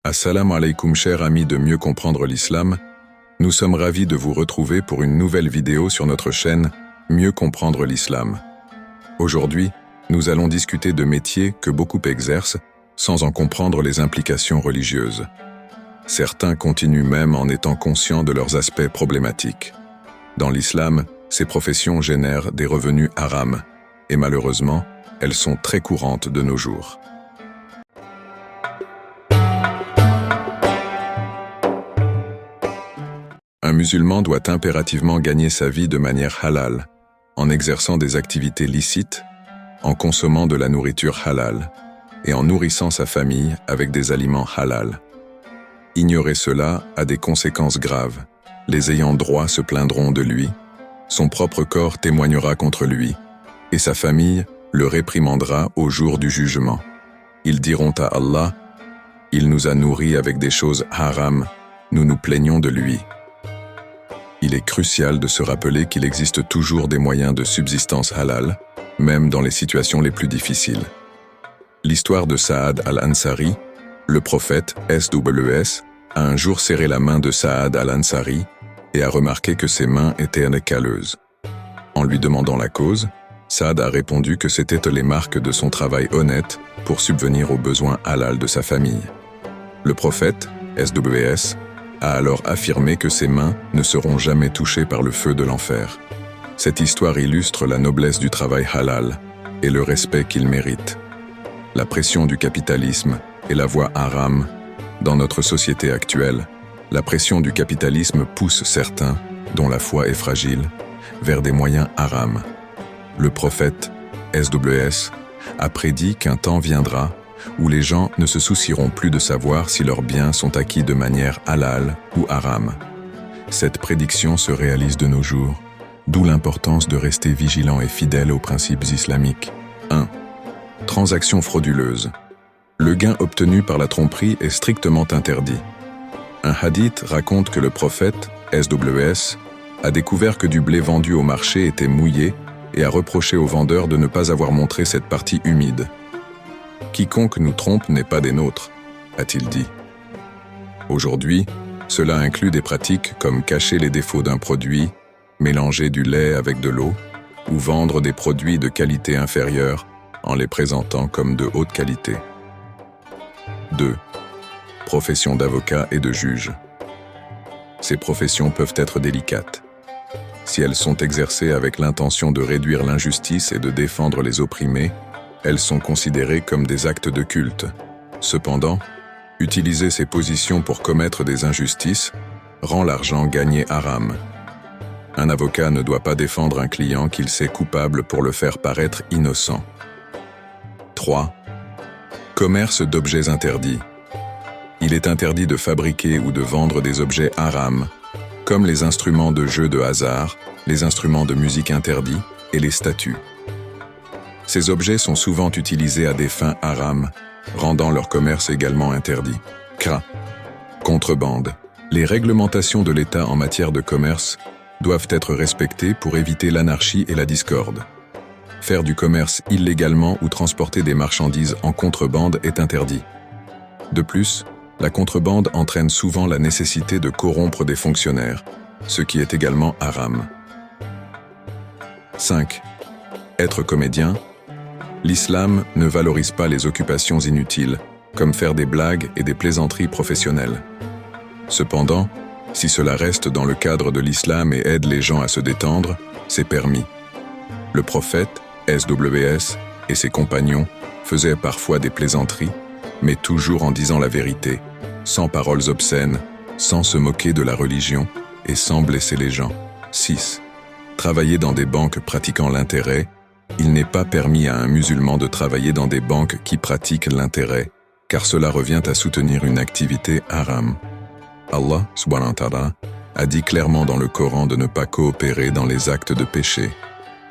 Assalamu alaikum chers amis de Mieux comprendre l'islam, nous sommes ravis de vous retrouver pour une nouvelle vidéo sur notre chaîne Mieux comprendre l'islam. Aujourd'hui, nous allons discuter de métiers que beaucoup exercent sans en comprendre les implications religieuses. Certains continuent même en étant conscients de leurs aspects problématiques. Dans l'islam, ces professions génèrent des revenus haram, et malheureusement, elles sont très courantes de nos jours. Un musulman doit impérativement gagner sa vie de manière halal, en exerçant des activités licites, en consommant de la nourriture halal, et en nourrissant sa famille avec des aliments halal. Ignorer cela a des conséquences graves. Les ayants droit se plaindront de lui, son propre corps témoignera contre lui, et sa famille le réprimandera au jour du jugement. Ils diront à Allah, « Il nous a nourris avec des choses haram, nous nous plaignons de lui. » Il est crucial de se rappeler qu'il existe toujours des moyens de subsistance halal, même dans les situations les plus difficiles. L'histoire de Saad al-Ansari, le prophète SWS, a un jour serré la main de Saad al-Ansari et a remarqué que ses mains étaient calleuses. En lui demandant la cause, Saad a répondu que c'étaient les marques de son travail honnête pour subvenir aux besoins halal de sa famille. Le prophète, SWS, a alors affirmé que ses mains ne seront jamais touchées par le feu de l'enfer. Cette histoire illustre la noblesse du travail halal et le respect qu'il mérite. La pression du capitalisme et la voie haram. Dans notre société actuelle, la pression du capitalisme pousse certains, dont la foi est fragile, vers des moyens haram. Le prophète, SWS, a prédit qu'un temps viendra où les gens ne se soucieront plus de savoir si leurs biens sont acquis de manière halal ou haram. Cette prédiction se réalise de nos jours, d'où l'importance de rester vigilant et fidèle aux principes islamiques. 1. Transactions frauduleuses. Le gain obtenu par la tromperie est strictement interdit. Un hadith raconte que le prophète, SWS, a découvert que du blé vendu au marché était mouillé et a reproché aux vendeurs de ne pas avoir montré cette partie humide. « Quiconque nous trompe n'est pas des nôtres », a-t-il dit. Aujourd'hui, cela inclut des pratiques comme cacher les défauts d'un produit, mélanger du lait avec de l'eau, ou vendre des produits de qualité inférieure en les présentant comme de haute qualité. 2. Profession d'avocat et de juge. Ces professions peuvent être délicates. Si elles sont exercées avec l'intention de réduire l'injustice et de défendre les opprimés, elles sont considérées comme des actes de culte. Cependant, utiliser ces positions pour commettre des injustices rend l'argent gagné haram. Un avocat ne doit pas défendre un client qu'il sait coupable pour le faire paraître innocent. 3. Commerce d'objets interdits. Il est interdit de fabriquer ou de vendre des objets haram, comme les instruments de jeu de hasard, les instruments de musique interdits et les statues. Ces objets sont souvent utilisés à des fins haram, rendant leur commerce également interdit. Contrebande. Les réglementations de l'État en matière de commerce doivent être respectées pour éviter l'anarchie et la discorde. Faire du commerce illégalement ou transporter des marchandises en contrebande est interdit. De plus, la contrebande entraîne souvent la nécessité de corrompre des fonctionnaires, ce qui est également haram. 5. Être comédien. L'islam ne valorise pas les occupations inutiles, comme faire des blagues et des plaisanteries professionnelles. Cependant, si cela reste dans le cadre de l'islam et aide les gens à se détendre, c'est permis. Le prophète, SWS, et ses compagnons faisaient parfois des plaisanteries, mais toujours en disant la vérité, sans paroles obscènes, sans se moquer de la religion et sans blesser les gens. 6. Travailler dans des banques pratiquant l'intérêt. Il n'est pas permis à un musulman de travailler dans des banques qui pratiquent l'intérêt, car cela revient à soutenir une activité haram. Allah, subhanahu wa ta'ala, a dit clairement dans le Coran de ne pas coopérer dans les actes de péché.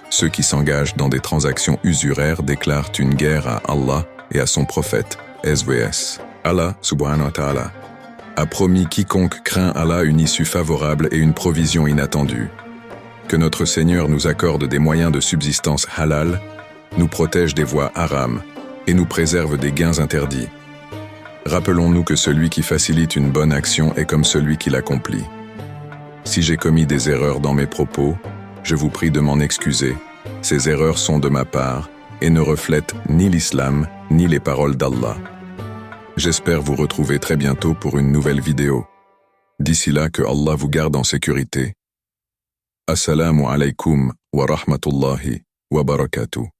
Ceux qui s'engagent dans des transactions usuraires déclarent une guerre à Allah et à son prophète, SWS. Allah, subhanahu wa ta'ala, a promis quiconque craint Allah une issue favorable et une provision inattendue. Que notre Seigneur nous accorde des moyens de subsistance halal, nous protège des voies haram et nous préserve des gains interdits. Rappelons-nous que celui qui facilite une bonne action est comme celui qui l'accomplit. Si j'ai commis des erreurs dans mes propos, je vous prie de m'en excuser. Ces erreurs sont de ma part et ne reflètent ni l'islam ni les paroles d'Allah. J'espère vous retrouver très bientôt pour une nouvelle vidéo. D'ici là, que Allah vous garde en sécurité. Assalamu alaikum wa rahmatullahi wa barakatuh.